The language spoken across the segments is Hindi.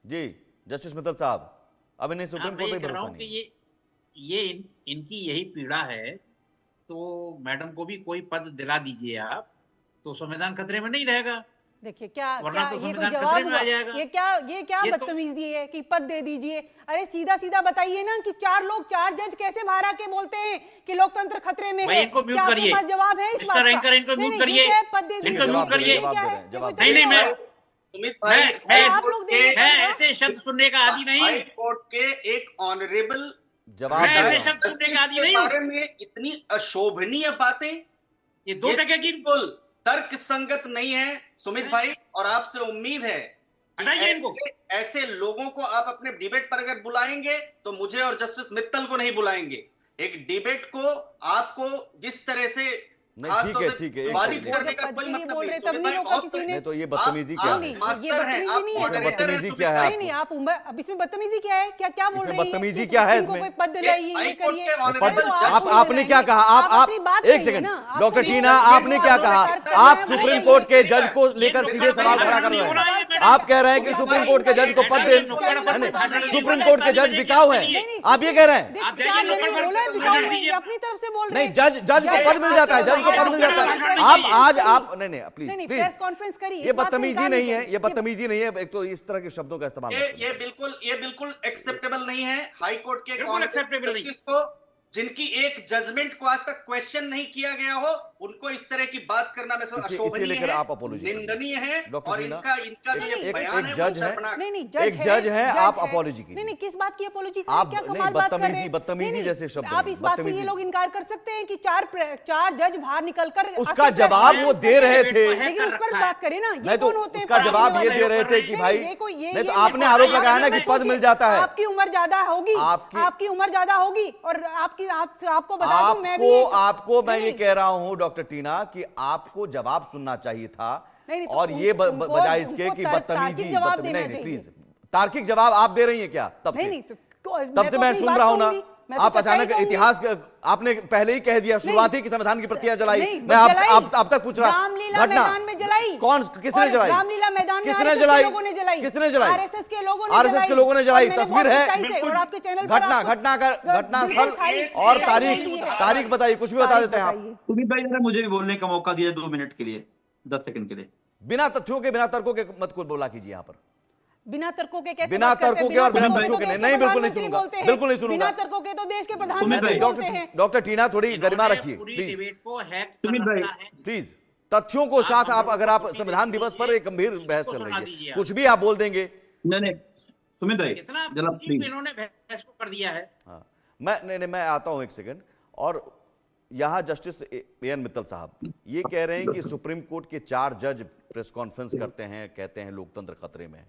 जी जस्टिस मित्तल साहब, अब इन्हें सुप्रीम कोर्ट पे भरोसा नहीं। ये इनकी यही पीड़ा है। तो मैडम को भी कोई पद दिला दीजिए आप, तो संविधान खतरे में नहीं रहेगा। देखिए क्या वरना क्या तो ये कोई संविधान खतरे जवाब में हुआ? आ जाएगा। ये क्या ये तो बदतमीजी है कि पद दे दीजिए? अरे सीधा सीधा बताइए ना कि चार जज कैसे बाहर आके बोलते हैं कि लोकतंत्र खतरे में है? इनको म्यूट क्या आपके करिए, पास जवाब है इस बात मिस्टर का? एंकर, इनको म्यूट नहीं, करिए, ये क्या है? पद दे ठीक है, दीजिए, म्यूट करिए। ये क्या है? जवाब ये कोई नहीं, तरीका है? सुमित भाई, आप लोग देंगे मैं ऐसे शब्द सुनने का आदी नहीं। हाई कोर्ट के एक ऑनरेबल जवाब मैं ऐसे दे रहा शब्द सुनने का आदी के नहीं हूँ। बारे में इतनी अशोभनीय बातें, ये 2% की बिल्कुल तर्क संगत नहीं है सुमित भाई। और आपसे उम्मीद है कि हटाइए इनको। ऐसे लोगों को आप अपने डिबेट पर अगर बुलाएंगे तो मुझे और जस्टिस मित्तल को नहीं बुलाएंगे। एक डिबेट को आपको जिस तरह से नहीं, ठीक है, ठीक है, एक बाधित सेकंड। करने का कोई मतलब बोल नहीं। रहे तब सुमित नहीं भाई, रोका बहुत किसी ने। नहीं तो ये बदतमीजी क्या है? नहीं, ये मास्टर हैं, आप बदतमीजी नहीं है। इसमें मॉडरेटर हैं, बदतमीजी सुमित क्या है? भाई। नहीं आप अब इसमें बदतमीजी क्या है? क्या क्या बोल इसमें रही है? बदतमीजी कि क्या है सुप्रीम को इसमें? कोई पद दिलाइए, ये हाई कोर्ट करिए। के पद ऑनरेबल आप आपने क्या कहा? आप अपनी बात एक कहिए सेकंड, ना। डॉक्टर आपको टीना, ये आपने क्या कहा? आप सुप्रीम कोर्ट के जज को लेकर सीधे सवाल खड़ा कर रहे हैं। आप कह रहे हैं कि सुप्रीम कोर्ट के जज को पद दे, सुप्रीम कोर्ट के जज बिकाऊ हैं, आप ये कह रहे हैं? क्या मैंने बोला है बिकाऊ है? ये अपनी तरफ से बोल रहे नहीं, हैं। जज को पद मिल जाता है, जज को पद मिल जाता है। आप नहीं प्लीज नहीं, प्लीज, प्रेस कॉन्फ्रेंस करिए। ये बदतमीजी नहीं है, ये बदतमीजी नहीं है। एक तो इस तरह के शब्दों का इस्तेमाल मत करिए। ये बिल्कुल एक्सेप्टेबल नहीं है। हाई कोर्ट के बिल्कुल acceptable नहीं। जस्टिस को, जिनकी एक जजमेंट को आज तक क्वेश्चन नहीं किया गया हो, उनको इस तरह की बात करना में इसे अशोभनीय लेकर है, आप apology करिए। निंदनीय है। डॉक्टर और टीना, इनका जो ये एक बयान है वो जज है, शर्मनाक। नहीं, एक जज है, आप जज है। apology कीजिए। नहीं, किस बात की अपॉलॉजी? आप क्या नहीं, कमाल बात कर रहे हैं? बदतमीजी नहीं, जैसे शब्द आप नहीं, इस बात से ये बदतमीजी। लोग इनकार कर सकते हैं कि चार जज बाहर निकलकर उसका आके जवाब प्रेस वो दे रहे थे। लेकिन उस पर बात करें ना। नहीं ये तो कौन होते हैं? उसका जवाब ये दे रहे थे कि भाई, नहीं तो आपने आरोप लगाया ना कि पद मिल जाता है। आपकी उम्र ज्यादा होगी, आपकी उम्र ज्यादा होगी और आपको बता दूं मैं भी आपको मैं ये कह रहा हूं डॉक्टर टीना कि आपको जवाब सुनना चाहिए था। नहीं, और ये बजाय इसके कि बदतमीजी, नहीं प्लीज, तार्किक जवाब आप दे रही हैं क्या? तब से मैं सुन रहा हूं ना। आप अचानक इतिहास आपने पहले ही कह दिया, शुरुआती की संविधान की प्रतियां जलाई। मैं आप तक पूछ रहा, रामलीला मैदान में जलाई कौन, किसने जलाई? रामलीला मैदान में किसने जलाई? लोगों ने जलाई, किसने जलाई? आरएसएस के लोगों ने जलाई। तस्वीर है, आपके चैनल पर घटना स्थल और तारीख बताइए, कुछ भी बता देते हैं आप। सुमित भाई जरा मुझे भी बोलने का मौका दिया 2 मिनट के लिए, 10 सेकंड के लिए। बिना तथ्यों के, बिना तर्कों के मत को बोला कीजिए यहाँ पर। बिना तर्कों के कैसे? बिना तर्कों के और बिना तथ्यों के नहीं, बिल्कुल नहीं सुनूंगा, बिल्कुल नहीं सुनूंगा। बिना तर्कों के तो देश के प्रधानमंत्री बोलते हैं। डॉक्टर टीना थोड़ी गरिमा रखिए प्लीज, सुमित भाई प्लीज। तथ्यों को साथ आप, अगर आप संविधान दिवस पर एक गंभीर बहस चल रही है, कुछ भी आप बोल देंगे। नहीं सुमित भाई जरा प्लीज, इन्होंने बहस को कर दिया है। हाँ, मैं आता हूं एक सेकंड। और यहां जस्टिस एएन मित्तल साहब ये कह रहे हैं कि सुप्रीम कोर्ट के 4 जज प्रेस कॉन्फ्रेंस करते हैं, कहते हैं लोकतंत्र खतरे में है।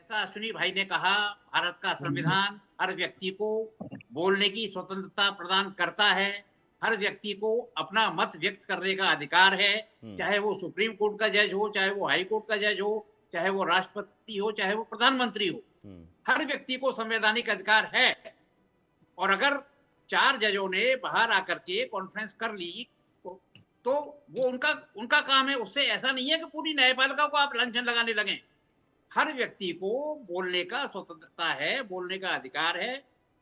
ऐसा अश्विनी भाई ने कहा, भारत का संविधान हर व्यक्ति को बोलने की स्वतंत्रता प्रदान करता है, हर व्यक्ति को अपना मत व्यक्त करने का अधिकार है, चाहे वो सुप्रीम कोर्ट का जज हो, चाहे वो हाई कोर्ट का जज हो, चाहे वो राष्ट्रपति हो, चाहे वो प्रधानमंत्री हो, हर व्यक्ति को संवैधानिक अधिकार है। और अगर 4 जजों ने बाहर आकर के कॉन्फ्रेंस कर ली तो वो उनका काम है। उससे ऐसा नहीं है कि पूरी न्यायपालिका को आप लांछन लगाने लगे। हर व्यक्ति को बोलने का स्वतंत्रता है, बोलने का अधिकार है,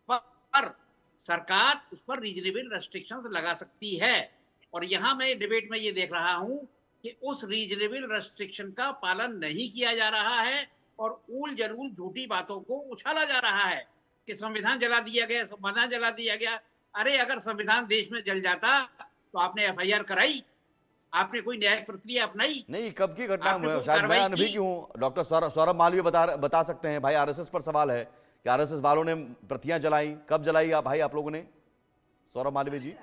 पर सरकार उस पर रीजनेबल रेस्ट्रिक्शंस लगा सकती है। और यहाँ मैं डिबेट में ये देख रहा हूँ कि उस रीजनेबल रेस्ट्रिक्शन का पालन नहीं किया जा रहा है और ऊल जरूल झूठी बातों को उछाला जा रहा है कि संविधान जला दिया गया, संविधान जला दिया गया। अरे अगर संविधान देश में जल जाता तो आपने एफआईआर कराई, आपने कोई न्यायिक प्रक्रिया अपनाई? नहीं, कब की घटना है? शायद मैं अनुभवी क्यों हूं। डॉक्टर सौरभ मालवीय बता सकते हैं। भाई आरएसएस पर सवाल है कि आरएसएस वालों ने प्रतियां जलाई, कब जलाई भाई आप लोगों ने? सौरभ मालवीय जी।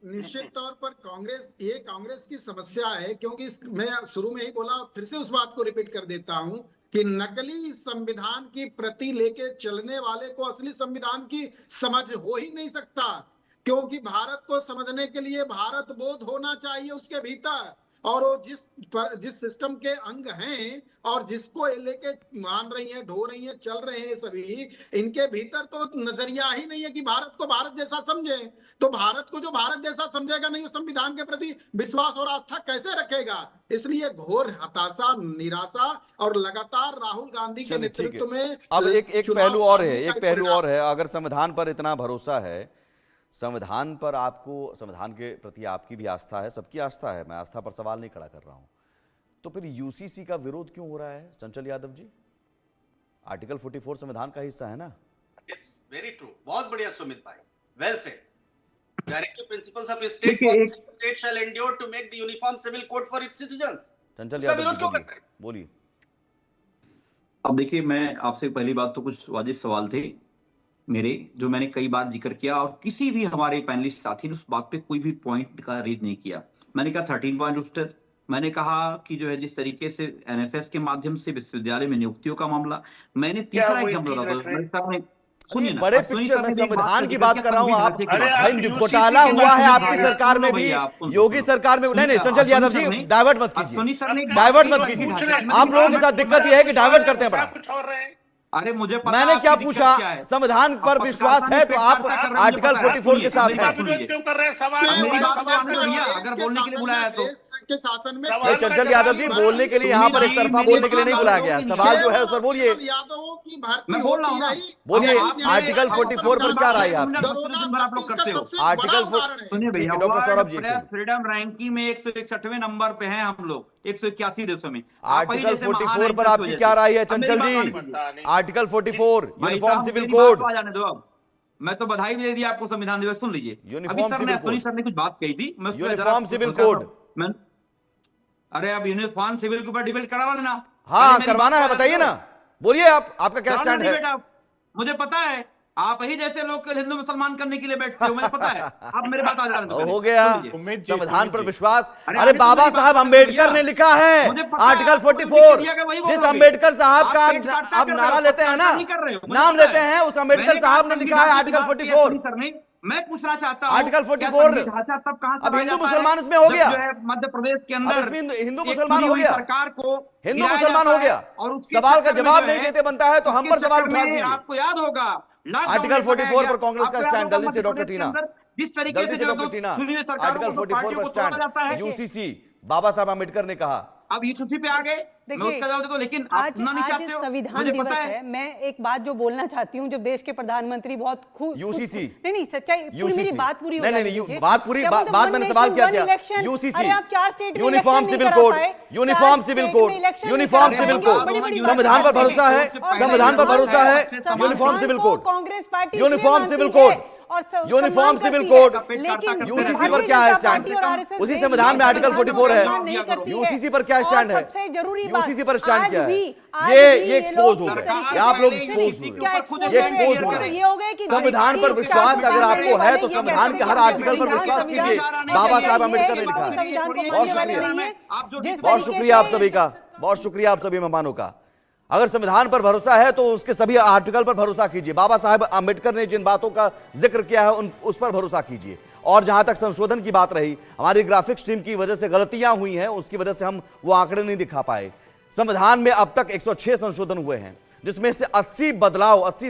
निश्चित तौर पर कांग्रेस की समस्या है, क्योंकि मैं शुरू में ही बोला, फिर से उस बात को रिपीट कर देता हूं कि नकली संविधान की प्रति लेके चलने वाले को असली संविधान की समझ हो ही नहीं सकता। क्योंकि भारत को समझने के लिए भारत बोध होना चाहिए उसके भीतर, और वो जिस सिस्टम के अंग हैं और जिसको ये लेके मान रही हैं, ढो रही हैं, चल रहे हैं सभी, इनके भीतर तो नजरिया ही नहीं है कि भारत को भारत जैसा समझे। तो भारत को जो भारत जैसा समझेगा नहीं, उस संविधान के प्रति विश्वास और आस्था कैसे रखेगा? इसलिए घोर हताशा, निराशा और लगातार राहुल गांधी के नेतृत्व में अब एक पहलू और है, एक पहलू और है। अगर संविधान पर इतना भरोसा है, संविधान पर आपको, संविधान के प्रति आपकी भी आस्था है, सबकी आस्था है, मैं आस्था पर सवाल नहीं खड़ा कर रहा हूं, तो फिर यूसीसी का विरोध क्यों हो रहा है चंचल यादव जी? आर्टिकल 44 संविधान का हिस्सा है ना? यस, वेरी ट्रू, बहुत बढ़िया सुमित भाई, well said. Directive principles of state policy, state shall endure to make the uniform civil code for its citizens. Chanchal Yadav जी बोलिए। अब देखिए, मैं आपसे पहली बात तो कुछ वाजिब सवाल थे मेरे, जो मैंने कई बार जिक्र किया और किसी भी हमारे पैनलिस्ट साथी ने उस बात पे कोई भी पॉइंट का रेज नहीं किया। मैंने कहा 13 पॉइंट रोस्टर, मैंने कहा कि जो है जिस तरीके से एनएफएस के माध्यम से विश्वविद्यालय में नियुक्तियों का मामला, मैंने तीसरा एग्जाम्पल बताया। सुनिए ना, बड़े पिक्चर में संविधान की बात कर रहा हूं। आप भाई घोटाला हुआ है आपकी सरकार में भी, योगी सरकार में नहीं। चंचल यादव जी डाइवर्ट मत कीजिए, डाइवर्ट मत कीजिए। आप लोगों के साथ दिक्कत यह है कि डाइवर्ट करते हैं बड़ा। अरे मुझे पता, मैंने क्या पूछा, संविधान पर विश्वास है तो आप आर्टिकल 44 के साथ हैं। क्यों कर रहे हैं सवाल? अगर बोलने के लिए बुलाया तो के शासन में चंचल यादव जी बोलने के लिए यहाँ पर एक तरफा बोलने के लिए नहीं बुलाया गया। सवाल जो है उस पर बोलिए, मैं बोल रहा हूँ, बोलिए आर्टिकल 44 पर क्या राय है आपकी? आप लोग करते हो आर्टिकल, सुनिए भैया, doctor Saurabh ji freedom ranking में 161वें नंबर पे हैं हम लोग, 181 देशों में। आर्टिकल 44 पर आपकी क्या राय है Chanchal ji? Article 44 uniform civil code. मैं तो बधाई भी दे दी आपको संविधान दिवस, सुन लीजिए। यूनिफॉर्म सिविल कोड, सर ने कुछ बात कही थी, यूनिफॉर्म सिविल कोड। अरे अब यूनिफॉर्म सिविल के ऊपर डिबेट करवा लेना। हाँ करवाना है, बताइए ना, बोलिए आप, आपका क्या स्टैंड है? मुझे पता है, आप ही जैसे लोग हिंदू मुसलमान करने के लिए बैठते हो, मुझे पता है। आप मेरे बात आ जा रहे हो गया संविधान पर विश्वास। अरे बाबा साहब अंबेडकर ने लिखा है आर्टिकल 44, जिस अंबेडकर साहब का आप नारा लेते हैं ना, नाम लेते हैं, उस अंबेडकर साहब ने लिखा है आर्टिकल 44। मैं पूछना चाहता हूं, आर्टिकल 44 अब हिंदू मुसलमान इसमें हो गया, मध्य प्रदेश के अंदर हिंदू मुसलमान हो गया, सरकार को हिंदू मुसलमान हो गया, और सवाल का जवाब नहीं देते बनता है तो हम पर सवाल उठा दीजिए। आपको याद होगा आर्टिकल 44 पर कांग्रेस का स्टैंड, जल्दी से डॉक्टर टीना, जिस तरीके से डॉक्टर टीना, आर्टिकल 44 पर स्टैंड। यूसीसी बाबा साहब अम्बेडकर ने कहा, अब यूसीसी पे आ गए, मैं उसका जवाब देता हूं, लेकिन आज संविधान दिवस है। मैं एक बात जो बोलना चाहती हूँ, जब देश के प्रधानमंत्री बहुत यूसीसी नहीं सच्चाई, मेरी बात पूरी हो नहीं, बात पूरी, बात मैंने सवाल किया क्या? UCC, uniform civil code, uniform civil code, uniform civil code, संविधान पर भरोसा है, संविधान पर भरोसा है, uniform civil code, Congress party uniform civil code, uniform civil code, UCC पर क्या है स्टैंड? उसी संविधान में आर्टिकल 44 है, यूसीसी पर क्या स्टैंड है? यूसीसी पर स्टैंड क्या है? ये एक्सपोज हो गया, आप लोग एक्सपोज हो गए, ये एक्सपोज हो गया। संविधान पर विश्वास अगर आपको है तो संविधान के हर आर्टिकल पर विश्वास कीजिए। बाबा साहब अम्बेडकर ने लिखा है। बहुत शुक्रिया, बहुत शुक्रिया आप सभी का, बहुत शुक्रिया आप सभी मेहमानों का। अगर संविधान पर भरोसा है तो उसके सभी आर्टिकल पर भरोसा कीजिए। बाबा साहब अम्बेडकर ने जिन बातों का जिक्र किया है उस पर भरोसा कीजिए। और जहां तक संशोधन की बात रही, हमारी ग्राफिक्स टीम की वजह से गलतियां हुई हैं, उसकी वजह से हम वो आंकड़े नहीं दिखा पाए। संविधान में अब तक 106 संशोधन हुए हैं, जिसमें से 80 बदलाव, 80